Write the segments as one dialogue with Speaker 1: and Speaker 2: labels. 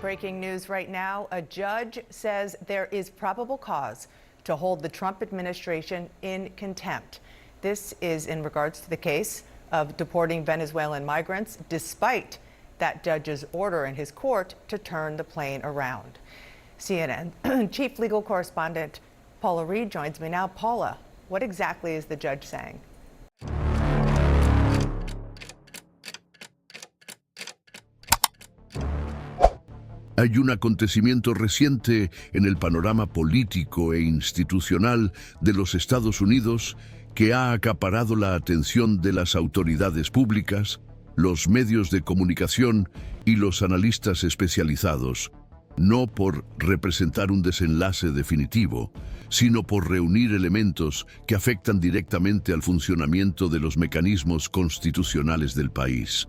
Speaker 1: Breaking news right now. A judge says there is probable cause to hold the Trump administration in contempt. This is in regards to the case of deporting Venezuelan migrants, despite that judge's order in his court to turn the plane around. CNN chief legal correspondent Paula Reed joins me now. Paula, what exactly is the judge saying?
Speaker 2: Hay un acontecimiento reciente en el panorama político e institucional de los Estados Unidos que ha acaparado la atención de las autoridades públicas, los medios de comunicación y los analistas especializados, no por representar un desenlace definitivo, sino por reunir elementos que afectan directamente al funcionamiento de los mecanismos constitucionales del país.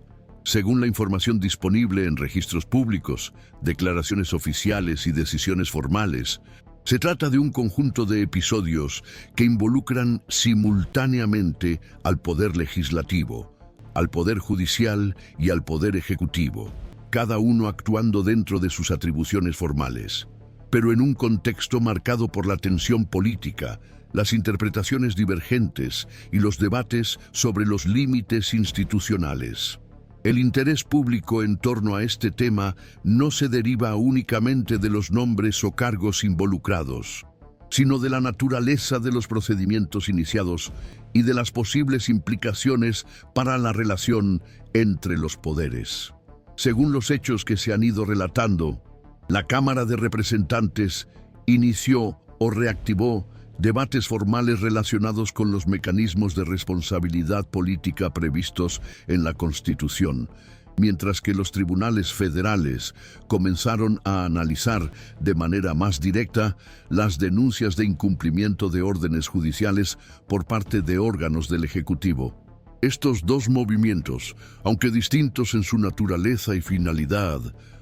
Speaker 2: Según la información disponible en registros públicos, declaraciones oficiales y decisiones formales, se trata de un conjunto de episodios que involucran simultáneamente al Poder Legislativo, al Poder Judicial y al Poder Ejecutivo, cada uno actuando dentro de sus atribuciones formales, pero en un contexto marcado por la tensión política, las interpretaciones divergentes y los debates sobre los límites institucionales. El interés público en torno a este tema no se deriva únicamente de los nombres o cargos involucrados, sino de la naturaleza de los procedimientos iniciados y de las posibles implicaciones para la relación entre los poderes. Según los hechos que se han ido relatando, la Cámara de Representantes inició o reactivó debates formales relacionados con los mecanismos de responsabilidad política previstos en la Constitución, mientras que los tribunales federales comenzaron a analizar de manera más directa las denuncias de incumplimiento de órdenes judiciales por parte de órganos del Ejecutivo. Estos dos movimientos, aunque distintos en su naturaleza y finalidad,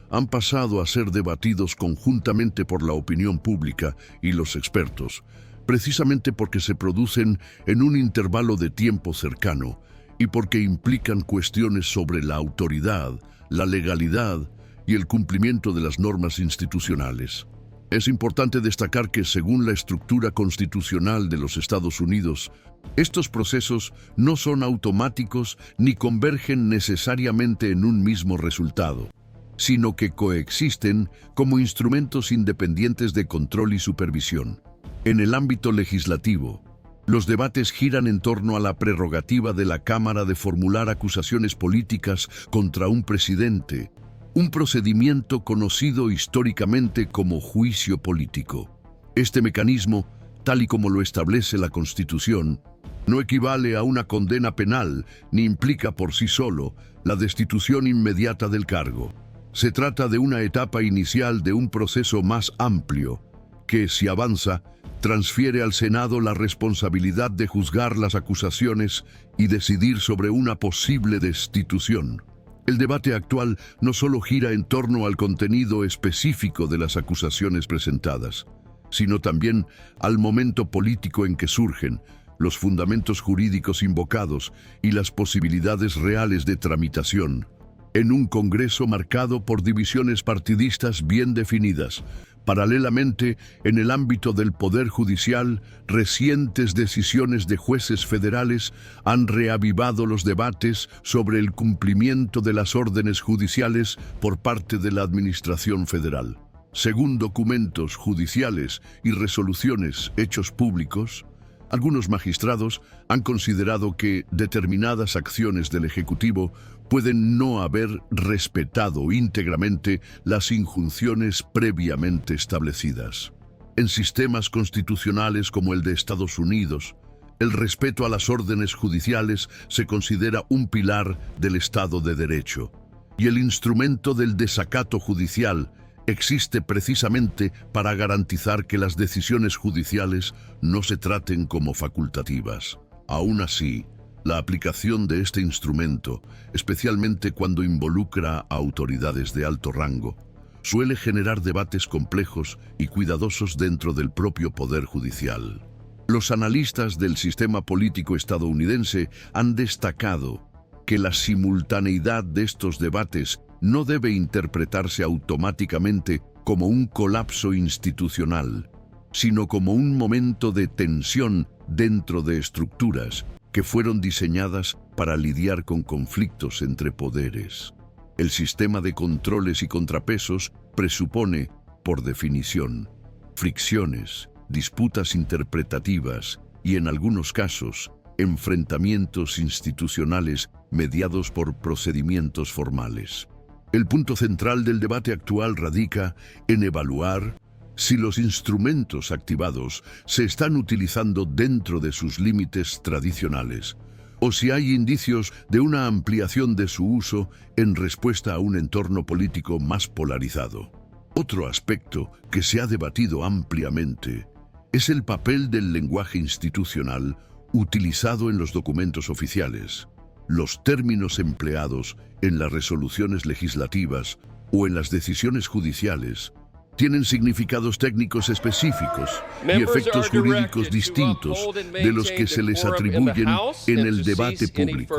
Speaker 2: han pasado a ser debatidos conjuntamente por la opinión pública y los expertos, precisamente porque se producen en un intervalo de tiempo cercano y porque implican cuestiones sobre la autoridad, la legalidad y el cumplimiento de las normas institucionales. Es importante destacar que, según la estructura constitucional de los Estados Unidos, estos procesos no son automáticos ni convergen necesariamente en un mismo resultado, sino que coexisten como instrumentos independientes de control y supervisión. En el ámbito legislativo, los debates giran en torno a la prerrogativa de la Cámara de formular acusaciones políticas contra un presidente, un procedimiento conocido históricamente como juicio político. Este mecanismo, tal y como lo establece la Constitución, no equivale a una condena penal ni implica por sí solo la destitución inmediata del cargo. Se trata de una etapa inicial de un proceso más amplio que, si avanza, transfiere al Senado la responsabilidad de juzgar las acusaciones y decidir sobre una posible destitución. El debate actual no solo gira en torno al contenido específico de las acusaciones presentadas, sino también al momento político en que surgen, los fundamentos jurídicos invocados y las posibilidades reales de tramitación. En un Congreso marcado por divisiones partidistas bien definidas, paralelamente, en el ámbito del Poder Judicial, recientes decisiones de jueces federales han reavivado los debates sobre el cumplimiento de las órdenes judiciales por parte de la Administración Federal. Según documentos judiciales y resoluciones hechos públicos, algunos magistrados han considerado que determinadas acciones del Ejecutivo pueden no haber respetado íntegramente las injunciones previamente establecidas. En sistemas constitucionales como el de Estados Unidos, el respeto a las órdenes judiciales se considera un pilar del Estado de Derecho, y el instrumento del desacato judicial existe precisamente para garantizar que las decisiones judiciales no se traten como facultativas. Aún así, la aplicación de este instrumento, especialmente cuando involucra a autoridades de alto rango, suele generar debates complejos y cuidadosos dentro del propio Poder Judicial. Los analistas del sistema político estadounidense han destacado que la simultaneidad de estos debates no debe interpretarse automáticamente como un colapso institucional, sino como un momento de tensión dentro de estructuras que fueron diseñadas para lidiar con conflictos entre poderes. El sistema de controles y contrapesos presupone, por definición, fricciones, disputas interpretativas y, en algunos casos, enfrentamientos institucionales mediados por procedimientos formales. El punto central del debate actual radica en evaluar si los instrumentos activados se están utilizando dentro de sus límites tradicionales, o si hay indicios de una ampliación de su uso en respuesta a un entorno político más polarizado. Otro aspecto que se ha debatido ampliamente es el papel del lenguaje institucional utilizado en los documentos oficiales, los términos empleados en las resoluciones legislativas o en las decisiones judiciales. Tienen significados técnicos específicos y efectos jurídicos distintos de los que se les atribuyen en el debate público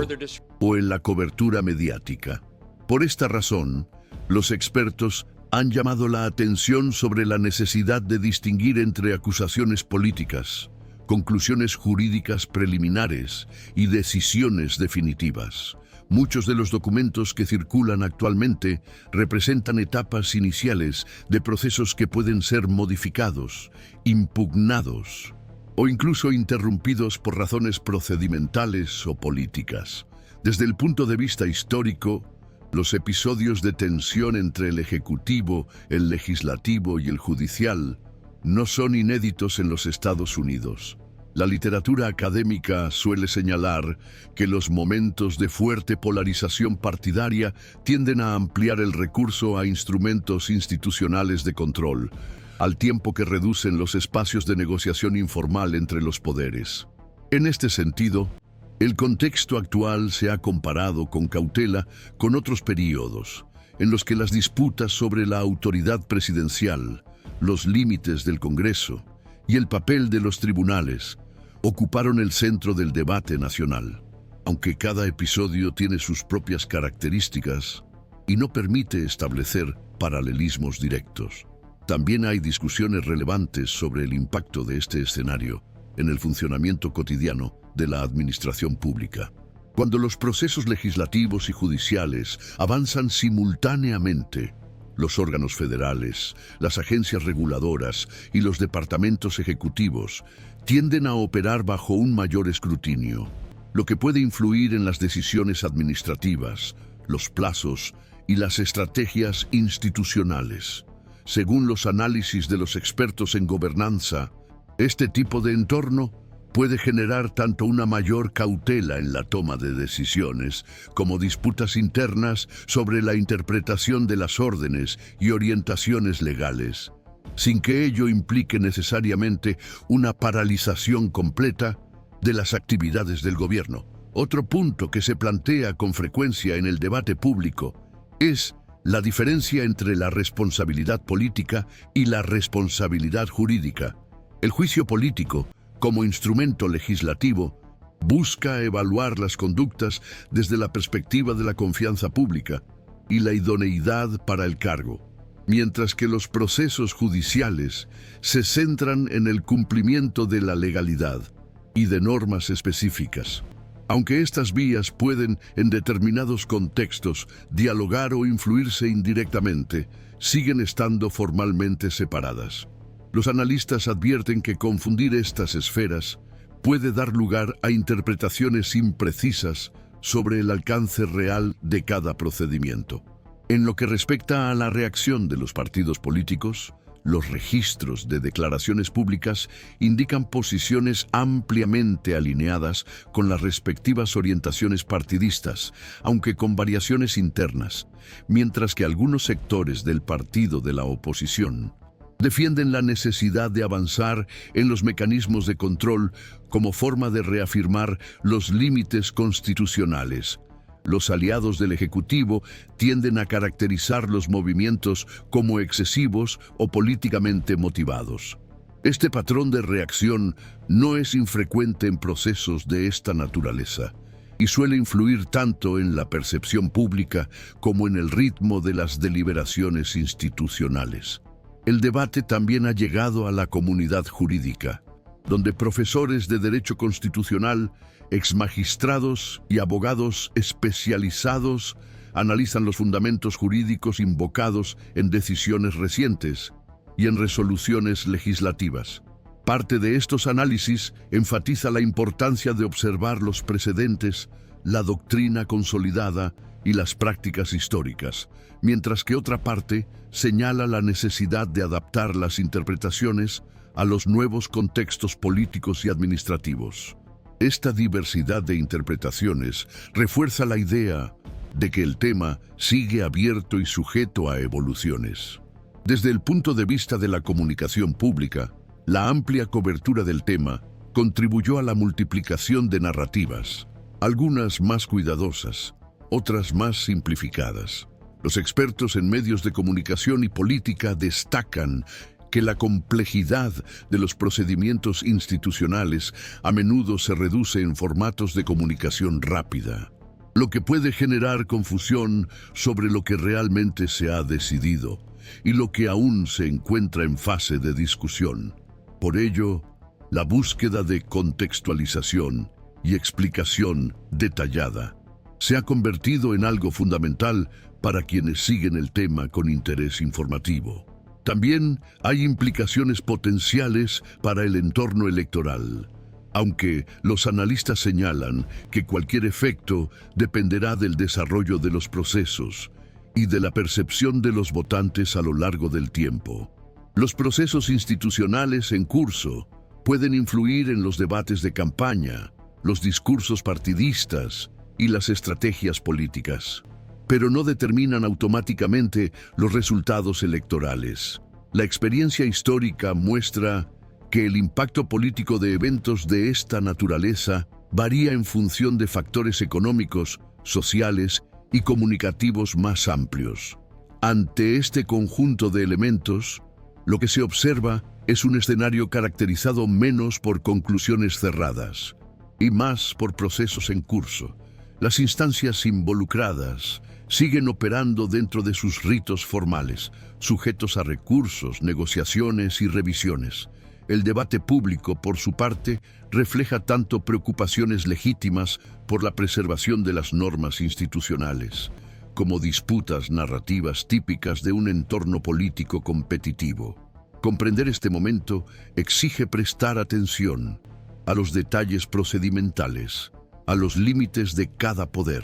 Speaker 2: o en la cobertura mediática. Por esta razón, los expertos han llamado la atención sobre la necesidad de distinguir entre acusaciones políticas, conclusiones jurídicas preliminares y decisiones definitivas. Muchos de los documentos que circulan actualmente representan etapas iniciales de procesos que pueden ser modificados, impugnados o incluso interrumpidos por razones procedimentales o políticas. Desde el punto de vista histórico, los episodios de tensión entre el Ejecutivo, el Legislativo y el Judicial no son inéditos en los Estados Unidos. La literatura académica suele señalar que los momentos de fuerte polarización partidaria tienden a ampliar el recurso a instrumentos institucionales de control, al tiempo que reducen los espacios de negociación informal entre los poderes. En este sentido, el contexto actual se ha comparado con cautela con otros períodos, en los que las disputas sobre la autoridad presidencial, los límites del Congreso y el papel de los tribunales ocuparon el centro del debate nacional. Aunque cada episodio tiene sus propias características y no permite establecer paralelismos directos, también hay discusiones relevantes sobre el impacto de este escenario en el funcionamiento cotidiano de la administración pública. Cuando los procesos legislativos y judiciales avanzan simultáneamente, los órganos federales, las agencias reguladoras y los departamentos ejecutivos tienden a operar bajo un mayor escrutinio, lo que puede influir en las decisiones administrativas, los plazos y las estrategias institucionales. Según los análisis de los expertos en gobernanza, este tipo de entorno puede generar tanto una mayor cautela en la toma de decisiones como disputas internas sobre la interpretación de las órdenes y orientaciones legales, sin que ello implique necesariamente una paralización completa de las actividades del gobierno. Otro punto que se plantea con frecuencia en el debate público es la diferencia entre la responsabilidad política y la responsabilidad jurídica. El juicio político, como instrumento legislativo, busca evaluar las conductas desde la perspectiva de la confianza pública y la idoneidad para el cargo, mientras que los procesos judiciales se centran en el cumplimiento de la legalidad y de normas específicas. Aunque estas vías pueden, en determinados contextos, dialogar o influirse indirectamente, siguen estando formalmente separadas. Los analistas advierten que confundir estas esferas puede dar lugar a interpretaciones imprecisas sobre el alcance real de cada procedimiento. En lo que respecta a la reacción de los partidos políticos, los registros de declaraciones públicas indican posiciones ampliamente alineadas con las respectivas orientaciones partidistas, aunque con variaciones internas, mientras que algunos sectores del partido de la oposición defienden la necesidad de avanzar en los mecanismos de control como forma de reafirmar los límites constitucionales. Los aliados del Ejecutivo tienden a caracterizar los movimientos como excesivos o políticamente motivados. Este patrón de reacción no es infrecuente en procesos de esta naturaleza, y suele influir tanto en la percepción pública como en el ritmo de las deliberaciones institucionales. El debate también ha llegado a la comunidad jurídica, donde profesores de derecho constitucional, exmagistrados y abogados especializados analizan los fundamentos jurídicos invocados en decisiones recientes y en resoluciones legislativas. Parte de estos análisis enfatiza la importancia de observar los precedentes, la doctrina consolidada y las prácticas históricas, mientras que otra parte señala la necesidad de adaptar las interpretaciones a los nuevos contextos políticos y administrativos. Esta diversidad de interpretaciones refuerza la idea de que el tema sigue abierto y sujeto a evoluciones. Desde el punto de vista de la comunicación pública, la amplia cobertura del tema contribuyó a la multiplicación de narrativas, algunas más cuidadosas, otras más simplificadas. Los expertos en medios de comunicación y política destacan que la complejidad de los procedimientos institucionales a menudo se reduce en formatos de comunicación rápida, lo que puede generar confusión sobre lo que realmente se ha decidido y lo que aún se encuentra en fase de discusión. Por ello, la búsqueda de contextualización y explicación detallada se ha convertido en algo fundamental para quienes siguen el tema con interés informativo. También hay implicaciones potenciales para el entorno electoral, aunque los analistas señalan que cualquier efecto dependerá del desarrollo de los procesos y de la percepción de los votantes a lo largo del tiempo. Los procesos institucionales en curso pueden influir en los debates de campaña, los discursos partidistas y las estrategias políticas, pero no determinan automáticamente los resultados electorales. La experiencia histórica muestra que el impacto político de eventos de esta naturaleza varía en función de factores económicos, sociales y comunicativos más amplios. Ante este conjunto de elementos, lo que se observa es un escenario caracterizado menos por conclusiones cerradas y más por procesos en curso. Las instancias involucradas siguen operando dentro de sus ritos formales, sujetos a recursos, negociaciones y revisiones. El debate público, por su parte, refleja tanto preocupaciones legítimas por la preservación de las normas institucionales, como disputas narrativas típicas de un entorno político competitivo. Comprender este momento exige prestar atención a los detalles procedimentales, a los límites de cada poder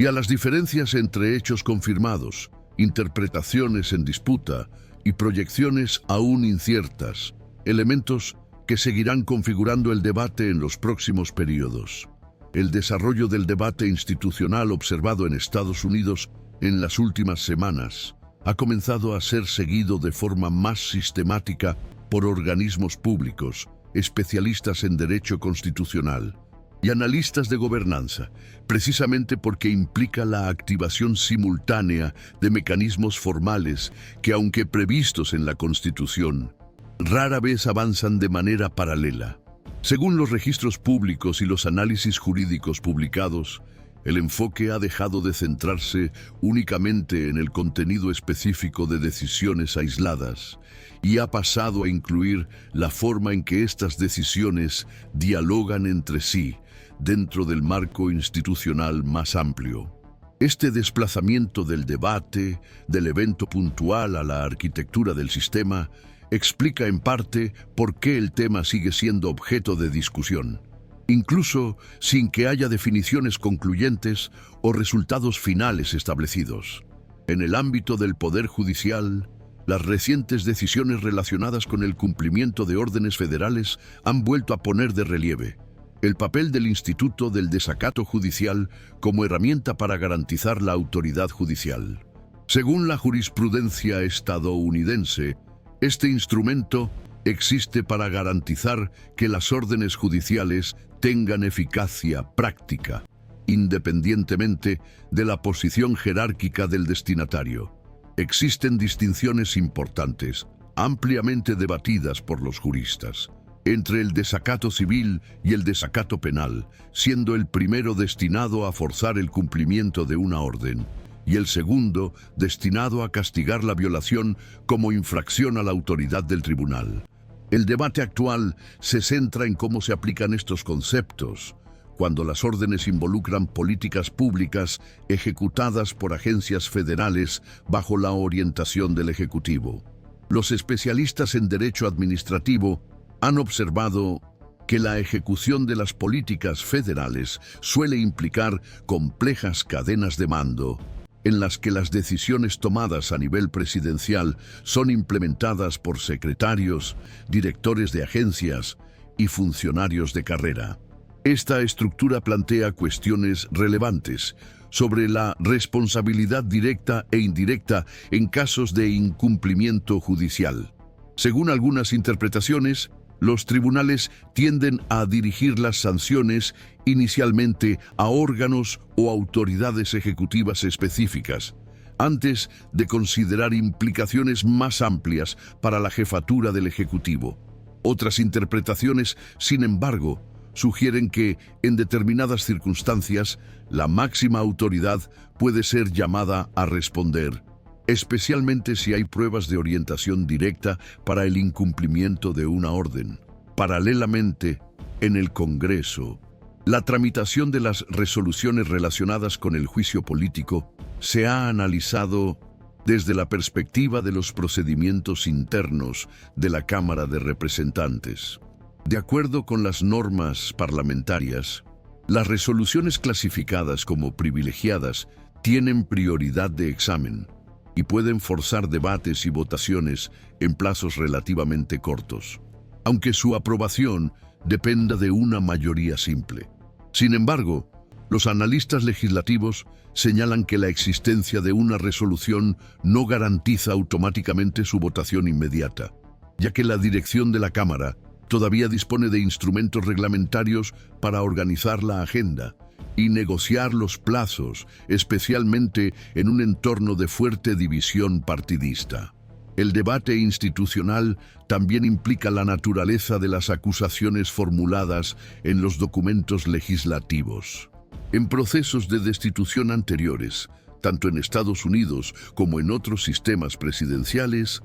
Speaker 2: y a las diferencias entre hechos confirmados, interpretaciones en disputa y proyecciones aún inciertas, elementos que seguirán configurando el debate en los próximos periodos. El desarrollo del debate institucional observado en Estados Unidos en las últimas semanas ha comenzado a ser seguido de forma más sistemática por organismos públicos, especialistas en derecho constitucional y analistas de gobernanza, precisamente porque implica la activación simultánea de mecanismos formales que, aunque previstos en la Constitución, rara vez avanzan de manera paralela. Según los registros públicos y los análisis jurídicos publicados, el enfoque ha dejado de centrarse únicamente en el contenido específico de decisiones aisladas y ha pasado a incluir la forma en que estas decisiones dialogan entre sí dentro del marco institucional más amplio. Este desplazamiento del debate, del evento puntual a la arquitectura del sistema, explica en parte por qué el tema sigue siendo objeto de discusión, incluso sin que haya definiciones concluyentes o resultados finales establecidos. En el ámbito del Poder Judicial, las recientes decisiones relacionadas con el cumplimiento de órdenes federales han vuelto a poner de relieve el papel del Instituto del Desacato Judicial como herramienta para garantizar la autoridad judicial. Según la jurisprudencia estadounidense, este instrumento existe para garantizar que las órdenes judiciales tengan eficacia práctica, independientemente de la posición jerárquica del destinatario. Existen distinciones importantes, ampliamente debatidas por los juristas. entre el desacato civil y el desacato penal, siendo el primero destinado a forzar el cumplimiento de una orden y el segundo destinado a castigar la violación como infracción a la autoridad del tribunal. El debate actual se centra en cómo se aplican estos conceptos cuando las órdenes involucran políticas públicas ejecutadas por agencias federales bajo la orientación del Ejecutivo. Los especialistas en derecho administrativo han observado que la ejecución de las políticas federales suele implicar complejas cadenas de mando, en las que las decisiones tomadas a nivel presidencial son implementadas por secretarios, directores de agencias y funcionarios de carrera. Esta estructura plantea cuestiones relevantes sobre la responsabilidad directa e indirecta en casos de incumplimiento judicial. Según algunas interpretaciones, los tribunales tienden a dirigir las sanciones inicialmente a órganos o autoridades ejecutivas específicas, antes de considerar implicaciones más amplias para la jefatura del Ejecutivo. Otras interpretaciones, sin embargo, sugieren que, en determinadas circunstancias, la máxima autoridad puede ser llamada a responder, especialmente si hay pruebas de orientación directa para el incumplimiento de una orden. Paralelamente, en el Congreso, la tramitación de las resoluciones relacionadas con el juicio político se ha analizado desde la perspectiva de los procedimientos internos de la Cámara de Representantes. De acuerdo con las normas parlamentarias, las resoluciones clasificadas como privilegiadas tienen prioridad de examen y pueden forzar debates y votaciones en plazos relativamente cortos, aunque su aprobación dependa de una mayoría simple. Sin embargo, los analistas legislativos señalan que la existencia de una resolución no garantiza automáticamente su votación inmediata, ya que la dirección de la Cámara todavía dispone de instrumentos reglamentarios para organizar la agenda y negociar los plazos, especialmente en un entorno de fuerte división partidista. El debate institucional también implica la naturaleza de las acusaciones formuladas en los documentos legislativos. En procesos de destitución anteriores, tanto en Estados Unidos como en otros sistemas presidenciales,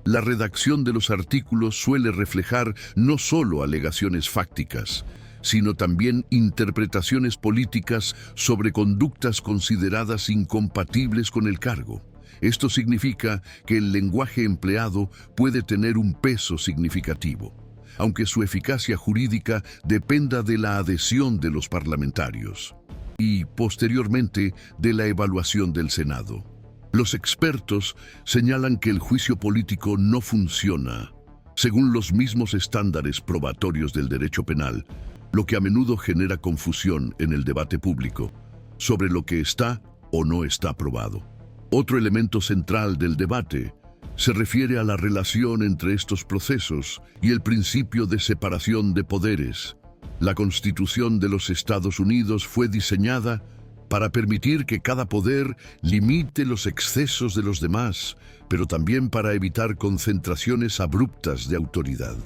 Speaker 2: la redacción de los artículos suele reflejar no solo alegaciones fácticas, sino también interpretaciones políticas sobre conductas consideradas incompatibles con el cargo. Esto significa que el lenguaje empleado puede tener un peso significativo, aunque su eficacia jurídica dependa de la adhesión de los parlamentarios y, posteriormente, de la evaluación del Senado. Los expertos señalan que el juicio político no funciona según los mismos estándares probatorios del derecho penal, lo que a menudo genera confusión en el debate público sobre lo que está o no está probado. Otro elemento central del debate se refiere a la relación entre estos procesos y el principio de separación de poderes. La Constitución de los Estados Unidos fue diseñada para permitir que cada poder limite los excesos de los demás, pero también para evitar concentraciones abruptas de autoridad.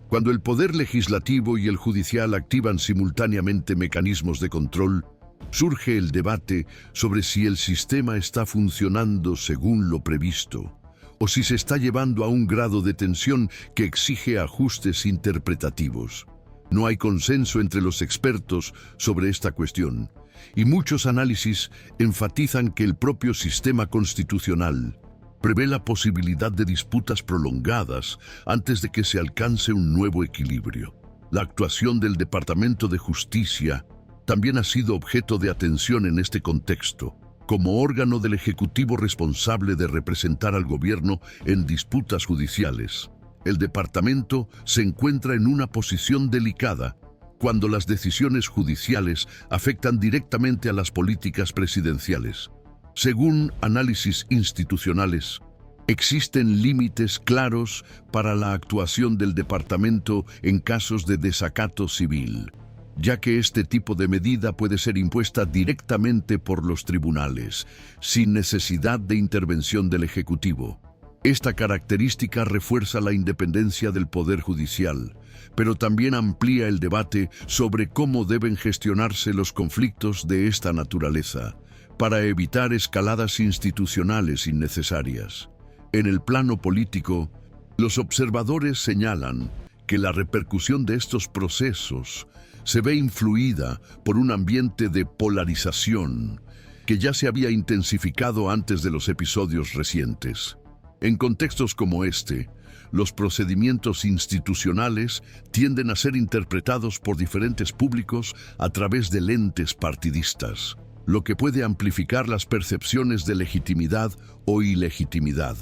Speaker 2: Cuando el poder legislativo y el judicial activan simultáneamente mecanismos de control, surge el debate sobre si el sistema está funcionando según lo previsto, o si se está llevando a un grado de tensión que exige ajustes interpretativos. No hay consenso entre los expertos sobre esta cuestión, y muchos análisis enfatizan que el propio sistema constitucional prevé la posibilidad de disputas prolongadas antes de que se alcance un nuevo equilibrio. La actuación del Departamento de Justicia también ha sido objeto de atención en este contexto, como órgano del Ejecutivo responsable de representar al gobierno en disputas judiciales. El departamento se encuentra en una posición delicada cuando las decisiones judiciales afectan directamente a las políticas presidenciales. Según análisis institucionales, existen límites claros para la actuación del departamento en casos de desacato civil, ya que este tipo de medida puede ser impuesta directamente por los tribunales, sin necesidad de intervención del Ejecutivo. Esta característica refuerza la independencia del Poder Judicial, pero también amplía el debate sobre cómo deben gestionarse los conflictos de esta naturaleza para evitar escaladas institucionales innecesarias. En el plano político, los observadores señalan que la repercusión de estos procesos se ve influida por un ambiente de polarización que ya se había intensificado antes de los episodios recientes. En contextos como este, los procedimientos institucionales tienden a ser interpretados por diferentes públicos a través de lentes partidistas, lo que puede amplificar las percepciones de legitimidad o ilegitimidad,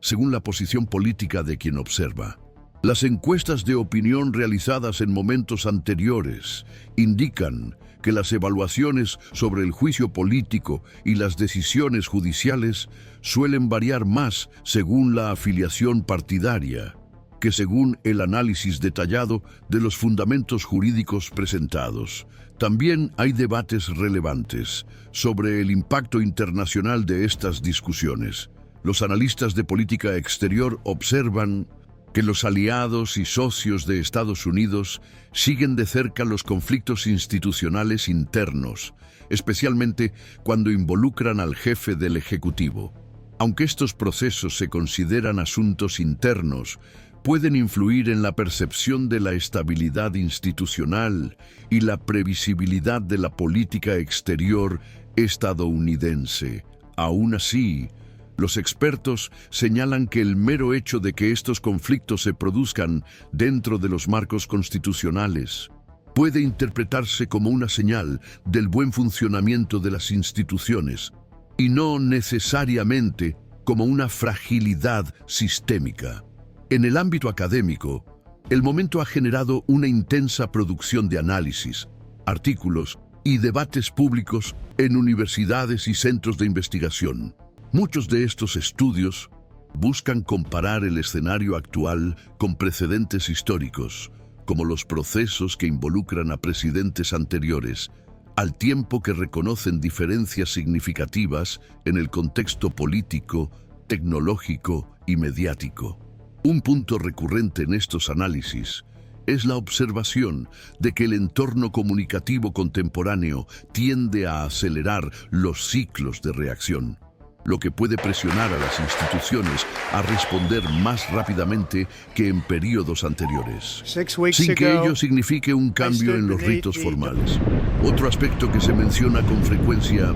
Speaker 2: según la posición política de quien observa. Las encuestas de opinión realizadas en momentos anteriores indican que las evaluaciones sobre el juicio político y las decisiones judiciales suelen variar más según la afiliación partidaria que según el análisis detallado de los fundamentos jurídicos presentados. También hay debates relevantes sobre el impacto internacional de estas discusiones. Los analistas de política exterior observan que los aliados y socios de Estados Unidos siguen de cerca los conflictos institucionales internos, especialmente cuando involucran al jefe del Ejecutivo. Aunque estos procesos se consideran asuntos internos, pueden influir en la percepción de la estabilidad institucional y la previsibilidad de la política exterior estadounidense. Aún así, los expertos señalan que el mero hecho de que estos conflictos se produzcan dentro de los marcos constitucionales puede interpretarse como una señal del buen funcionamiento de las instituciones y no necesariamente como una fragilidad sistémica. En el ámbito académico, el momento ha generado una intensa producción de análisis, artículos y debates públicos en universidades y centros de investigación. Muchos de estos estudios buscan comparar el escenario actual con precedentes históricos, como los procesos que involucran a presidentes anteriores, al tiempo que reconocen diferencias significativas en el contexto político, tecnológico y mediático. Un punto recurrente en estos análisis es la observación de que el entorno comunicativo contemporáneo tiende a acelerar los ciclos de reacción, lo que puede presionar a las instituciones a responder más rápidamente que en períodos anteriores, sin que ello signifique un cambio en los ritos formales. Otro aspecto que se menciona con frecuencia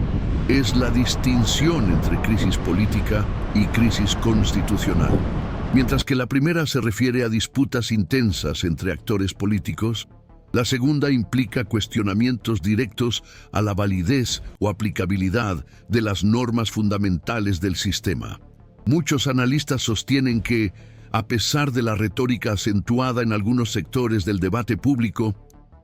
Speaker 2: es la distinción entre crisis política y crisis constitucional. Mientras que la primera se refiere a disputas intensas entre actores políticos, la segunda implica cuestionamientos directos a la validez o aplicabilidad de las normas fundamentales del sistema. Muchos analistas sostienen que, a pesar de la retórica acentuada en algunos sectores del debate público,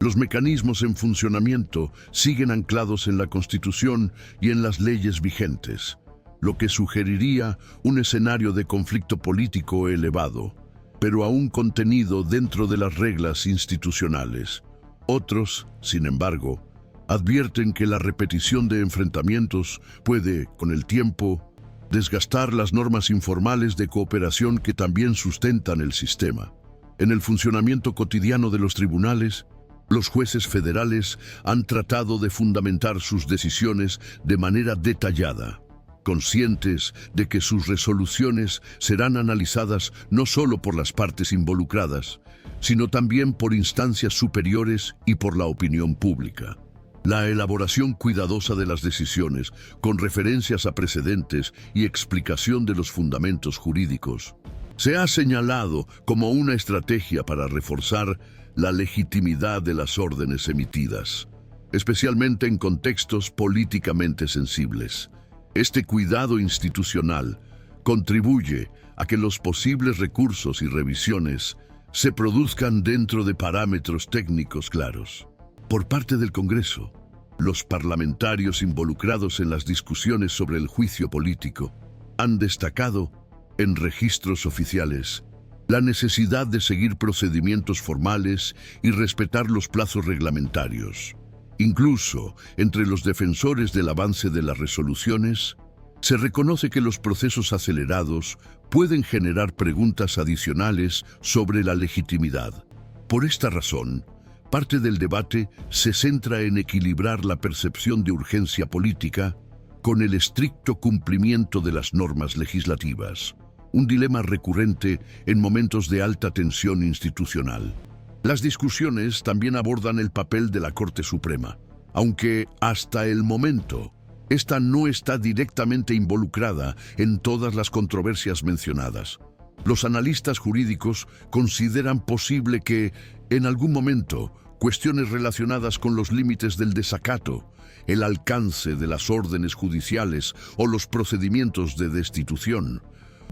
Speaker 2: los mecanismos en funcionamiento siguen anclados en la Constitución y en las leyes vigentes, lo que sugeriría un escenario de conflicto político elevado, pero aún contenido dentro de las reglas institucionales. Otros, sin embargo, advierten que la repetición de enfrentamientos puede, con el tiempo, desgastar las normas informales de cooperación que también sustentan el sistema. En el funcionamiento cotidiano de los tribunales, los jueces federales han tratado de fundamentar sus decisiones de manera detallada, conscientes de que sus resoluciones serán analizadas no solo por las partes involucradas, sino también por instancias superiores y por la opinión pública. La elaboración cuidadosa de las decisiones, con referencias a precedentes y explicación de los fundamentos jurídicos, se ha señalado como una estrategia para reforzar la legitimidad de las órdenes emitidas, especialmente en contextos políticamente sensibles. Este cuidado institucional contribuye a que los posibles recursos y revisiones se produzcan dentro de parámetros técnicos claros. Por parte del Congreso, los parlamentarios involucrados en las discusiones sobre el juicio político han destacado, en registros oficiales, la necesidad de seguir procedimientos formales y respetar los plazos reglamentarios. Incluso entre los defensores del avance de las resoluciones, se reconoce que los procesos acelerados pueden generar preguntas adicionales sobre la legitimidad. Por esta razón, parte del debate se centra en equilibrar la percepción de urgencia política con el estricto cumplimiento de las normas legislativas, un dilema recurrente en momentos de alta tensión institucional. Las discusiones también abordan el papel de la Corte Suprema, aunque hasta el momento esta no está directamente involucrada en todas las controversias mencionadas. Los analistas jurídicos consideran posible que, en algún momento, cuestiones relacionadas con los límites del desacato, el alcance de las órdenes judiciales o los procedimientos de destitución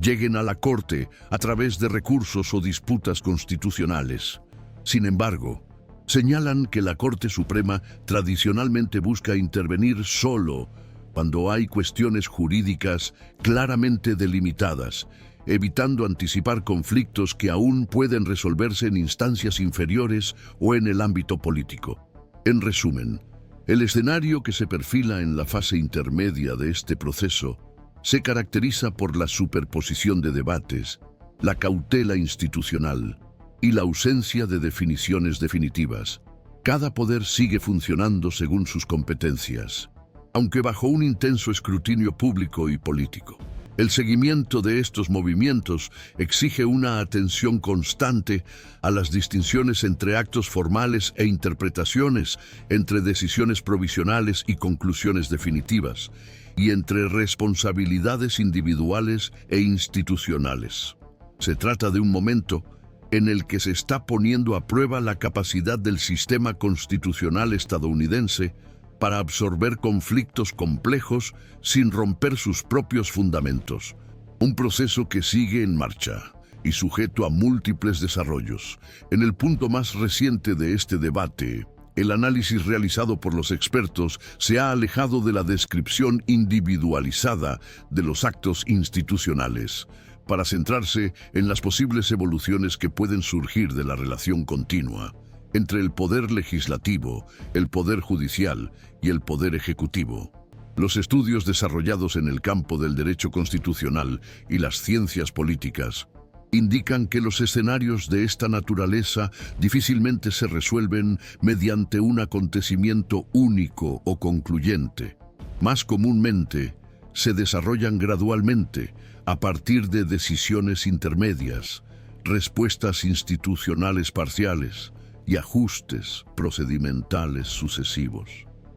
Speaker 2: lleguen a la Corte a través de recursos o disputas constitucionales. Sin embargo, señalan que la Corte Suprema tradicionalmente busca intervenir solo cuando hay cuestiones jurídicas claramente delimitadas, evitando anticipar conflictos que aún pueden resolverse en instancias inferiores o en el ámbito político. En resumen, el escenario que se perfila en la fase intermedia de este proceso se caracteriza por la superposición de debates, la cautela institucional y la ausencia de definiciones definitivas. Cada poder sigue funcionando según sus competencias, aunque bajo un intenso escrutinio público y político. El seguimiento de estos movimientos exige una atención constante a las distinciones entre actos formales e interpretaciones, entre decisiones provisionales y conclusiones definitivas, y entre responsabilidades individuales e institucionales. Se trata de un momento en el que se está poniendo a prueba la capacidad del sistema constitucional estadounidense para absorber conflictos complejos sin romper sus propios fundamentos. Un proceso que sigue en marcha y sujeto a múltiples desarrollos. En el punto más reciente de este debate, el análisis realizado por los expertos se ha alejado de la descripción individualizada de los actos institucionales, para centrarse en las posibles evoluciones que pueden surgir de la relación continua entre el poder legislativo, el poder judicial y el poder ejecutivo. Los estudios desarrollados en el campo del derecho constitucional y las ciencias políticas indican que los escenarios de esta naturaleza difícilmente se resuelven mediante un acontecimiento único o concluyente. Más comúnmente, se desarrollan gradualmente a partir de decisiones intermedias, respuestas institucionales parciales y ajustes procedimentales sucesivos.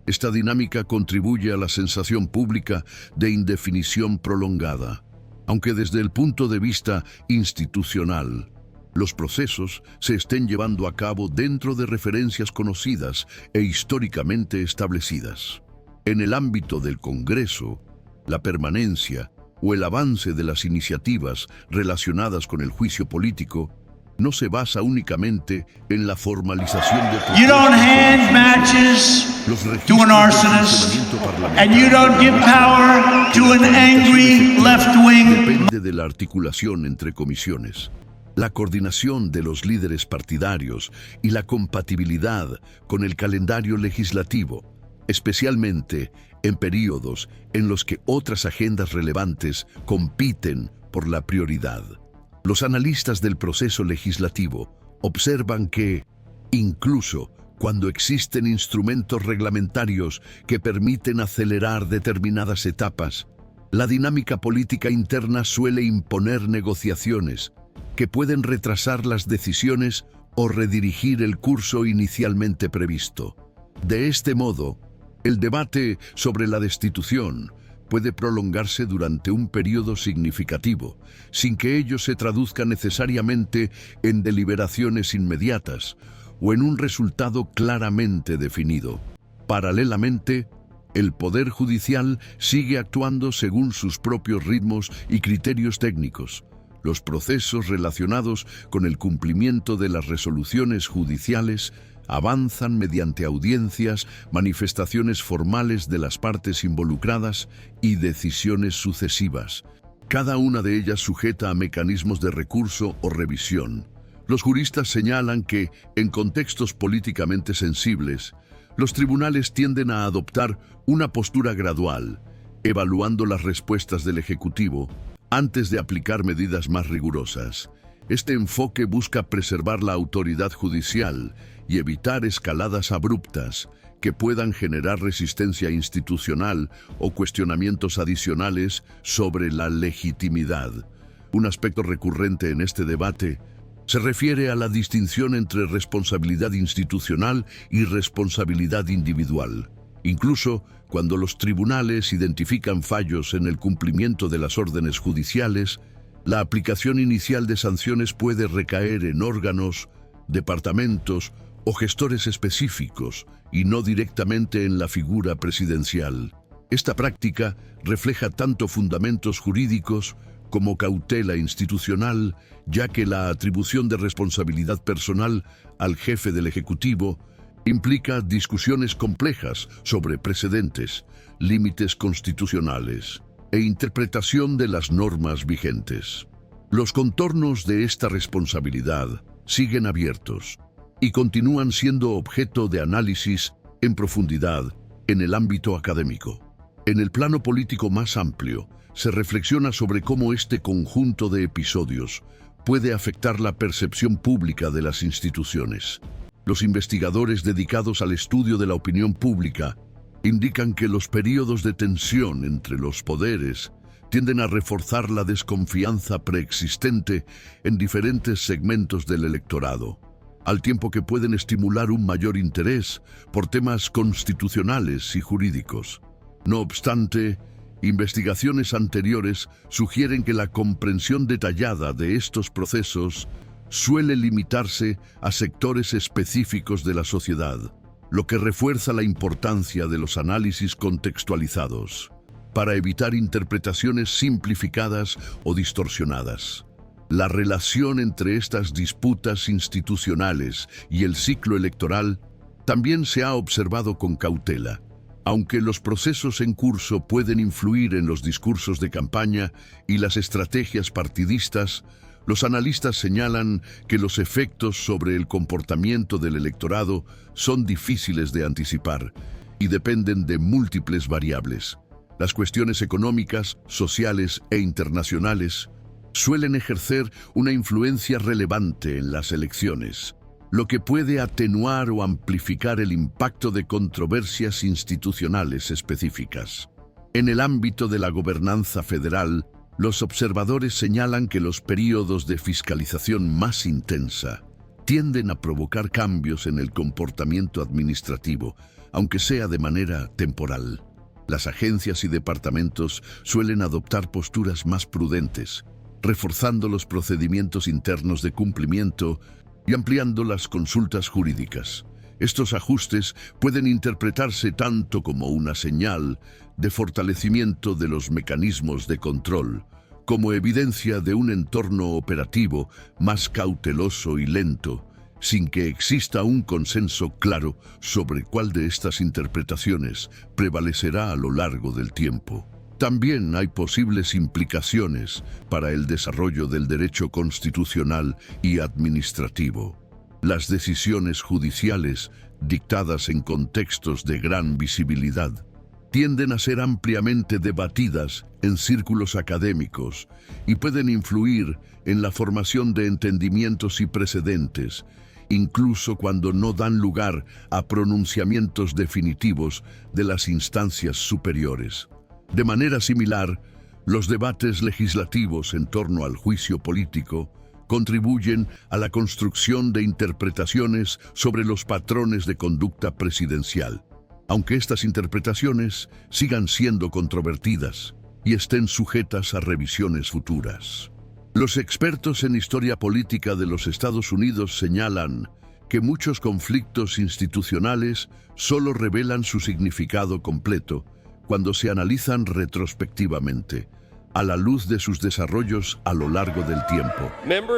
Speaker 2: Esta dinámica contribuye a la sensación pública de indefinición prolongada, aunque desde el punto de vista institucional, los procesos se estén llevando a cabo dentro de referencias conocidas e históricamente establecidas. En el ámbito del Congreso, la permanencia o el avance de las iniciativas relacionadas con el juicio político no se basa únicamente en la formalización de
Speaker 3: You don't hand matches to an arsonist, and you don't give power to an angry left wing.
Speaker 2: Depende de la articulación entre comisiones, la coordinación de los líderes partidarios y la compatibilidad con el calendario legislativo, especialmente en períodos en los que otras agendas relevantes compiten por la prioridad. Los analistas del proceso legislativo observan que, incluso cuando existen instrumentos reglamentarios que permiten acelerar determinadas etapas, la dinámica política interna suele imponer negociaciones que pueden retrasar las decisiones o redirigir el curso inicialmente previsto. De este modo, el debate sobre la destitución puede prolongarse durante un periodo significativo, sin que ello se traduzca necesariamente en deliberaciones inmediatas o en un resultado claramente definido. Paralelamente, el Poder Judicial sigue actuando según sus propios ritmos y criterios técnicos. Los procesos relacionados con el cumplimiento de las resoluciones judiciales avanzan mediante audiencias, manifestaciones formales de las partes involucradas y decisiones sucesivas, cada una de ellas sujeta a mecanismos de recurso o revisión. Los juristas señalan que, en contextos políticamente sensibles, los tribunales tienden a adoptar una postura gradual, evaluando las respuestas del Ejecutivo antes de aplicar medidas más rigurosas. Este enfoque busca preservar la autoridad judicial y evitar escaladas abruptas que puedan generar resistencia institucional o cuestionamientos adicionales sobre la legitimidad. Un aspecto recurrente en este debate se refiere a la distinción entre responsabilidad institucional y responsabilidad individual. Incluso cuando los tribunales identifican fallos en el cumplimiento de las órdenes judiciales, la aplicación inicial de sanciones puede recaer en órganos, departamentos o gestores específicos y no directamente en la figura presidencial. Esta práctica refleja tanto fundamentos jurídicos como cautela institucional, ya que la atribución de responsabilidad personal al jefe del Ejecutivo implica discusiones complejas sobre precedentes, límites constitucionales e interpretación de las normas vigentes. Los contornos de esta responsabilidad siguen abiertos y continúan siendo objeto de análisis en profundidad en el ámbito académico. En el plano político más amplio, se reflexiona sobre cómo este conjunto de episodios puede afectar la percepción pública de las instituciones. Los investigadores dedicados al estudio de la opinión pública indican que los períodos de tensión entre los poderes tienden a reforzar la desconfianza preexistente en diferentes segmentos del electorado, al tiempo que pueden estimular un mayor interés por temas constitucionales y jurídicos. No obstante, investigaciones anteriores sugieren que la comprensión detallada de estos procesos suele limitarse a sectores específicos de la sociedad, lo que refuerza la importancia de los análisis contextualizados para evitar interpretaciones simplificadas o distorsionadas. La relación entre estas disputas institucionales y el ciclo electoral también se ha observado con cautela. Aunque los procesos en curso pueden influir en los discursos de campaña y las estrategias partidistas, los analistas señalan que los efectos sobre el comportamiento del electorado son difíciles de anticipar y dependen de múltiples variables. Las cuestiones económicas, sociales e internacionales suelen ejercer una influencia relevante en las elecciones, lo que puede atenuar o amplificar el impacto de controversias institucionales específicas. En el ámbito de la gobernanza federal, los observadores señalan que los períodos de fiscalización más intensa tienden a provocar cambios en el comportamiento administrativo, aunque sea de manera temporal. Las agencias y departamentos suelen adoptar posturas más prudentes, reforzando los procedimientos internos de cumplimiento y ampliando las consultas jurídicas. Estos ajustes pueden interpretarse tanto como una señal de fortalecimiento de los mecanismos de control, como evidencia de un entorno operativo más cauteloso y lento, sin que exista un consenso claro sobre cuál de estas interpretaciones prevalecerá a lo largo del tiempo. También hay posibles implicaciones para el desarrollo del derecho constitucional y administrativo. Las decisiones judiciales, dictadas en contextos de gran visibilidad, tienden a ser ampliamente debatidas en círculos académicos y pueden influir en la formación de entendimientos y precedentes, incluso cuando no dan lugar a pronunciamientos definitivos de las instancias superiores. De manera similar, los debates legislativos en torno al juicio político contribuyen a la construcción de interpretaciones sobre los patrones de conducta presidencial, aunque estas interpretaciones sigan siendo controvertidas y estén sujetas a revisiones futuras. Los expertos en historia política de los Estados Unidos señalan que muchos conflictos institucionales solo revelan su significado completo cuando se analizan retrospectivamente, a la luz de sus desarrollos a lo largo del tiempo.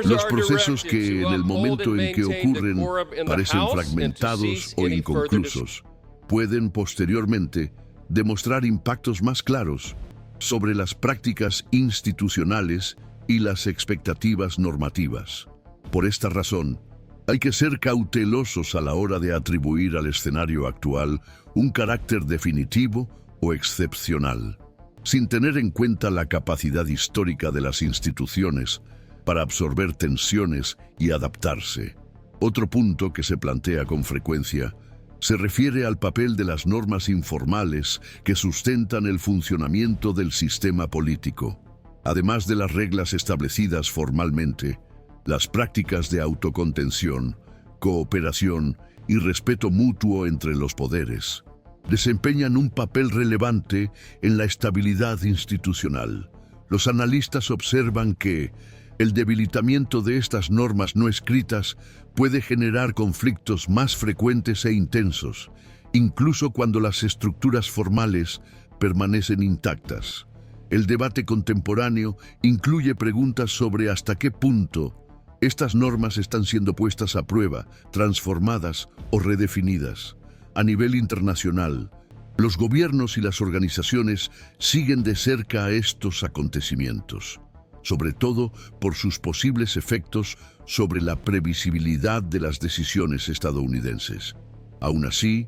Speaker 2: Los procesos que en el momento en que ocurren parecen fragmentados o inconclusos, pueden posteriormente demostrar impactos más claros sobre las prácticas institucionales y las expectativas normativas. Por esta razón, hay que ser cautelosos a la hora de atribuir al escenario actual un carácter definitivo o excepcional. Sin tener en cuenta la capacidad histórica de las instituciones para absorber tensiones y adaptarse. Otro punto que se plantea con frecuencia se refiere al papel de las normas informales que sustentan el funcionamiento del sistema político. Además de las reglas establecidas formalmente, las prácticas de autocontención, cooperación y respeto mutuo entre los poderes desempeñan un papel relevante en la estabilidad institucional. Los analistas observan que el debilitamiento de estas normas no escritas puede generar conflictos más frecuentes e intensos, incluso cuando las estructuras formales permanecen intactas. El debate contemporáneo incluye preguntas sobre hasta qué punto estas normas están siendo puestas a prueba, transformadas o redefinidas. A nivel internacional, los gobiernos y las organizaciones siguen de cerca a estos acontecimientos, sobre todo por sus posibles efectos sobre la previsibilidad de las decisiones estadounidenses. Aún así,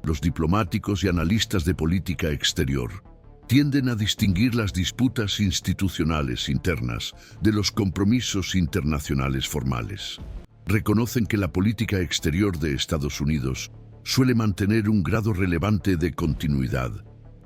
Speaker 2: los diplomáticos y analistas de política exterior tienden a distinguir las disputas institucionales internas de los compromisos internacionales formales. Reconocen que la política exterior de Estados Unidos suele mantener un grado relevante de continuidad,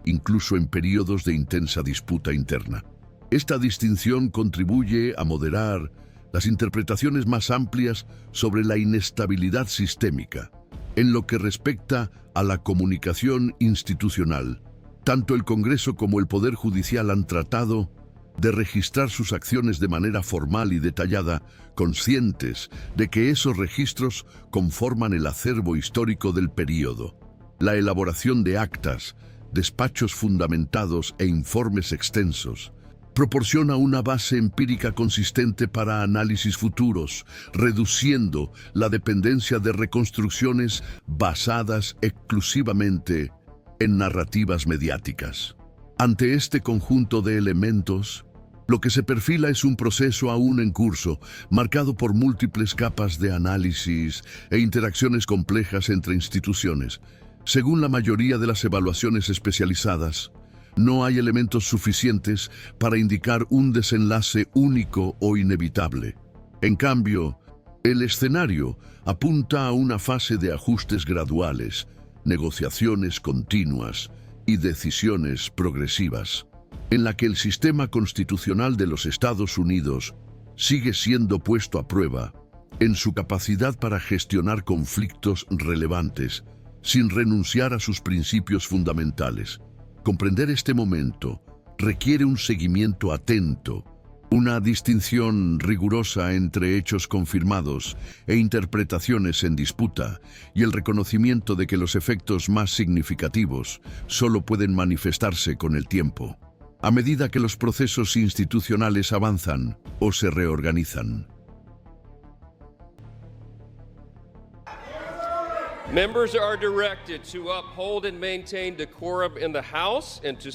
Speaker 2: incluso en periodos de intensa disputa interna. Esta distinción contribuye a moderar las interpretaciones más amplias sobre la inestabilidad sistémica. En lo que respecta a la comunicación institucional, tanto el Congreso como el Poder Judicial han tratado de registrar sus acciones de manera formal y detallada, conscientes de que esos registros conforman el acervo histórico del período. La elaboración de actas, despachos fundamentados e informes extensos proporciona una base empírica consistente para análisis futuros, reduciendo la dependencia de reconstrucciones basadas exclusivamente en narrativas mediáticas. Ante este conjunto de elementos, lo que se perfila es un proceso aún en curso, marcado por múltiples capas de análisis e interacciones complejas entre instituciones. Según la mayoría de las evaluaciones especializadas, no hay elementos suficientes para indicar un desenlace único o inevitable. En cambio, el escenario apunta a una fase de ajustes graduales, negociaciones continuas y decisiones progresivas, en la que el sistema constitucional de los Estados Unidos sigue siendo puesto a prueba en su capacidad para gestionar conflictos relevantes sin renunciar a sus principios fundamentales. Comprender este momento requiere un seguimiento atento, una distinción rigurosa entre hechos confirmados e interpretaciones en disputa, y el reconocimiento de que los efectos más significativos solo pueden manifestarse con el tiempo, a medida que los procesos institucionales avanzan o se reorganizan.
Speaker 4: Members are directed to uphold and maintain decorum in the House and to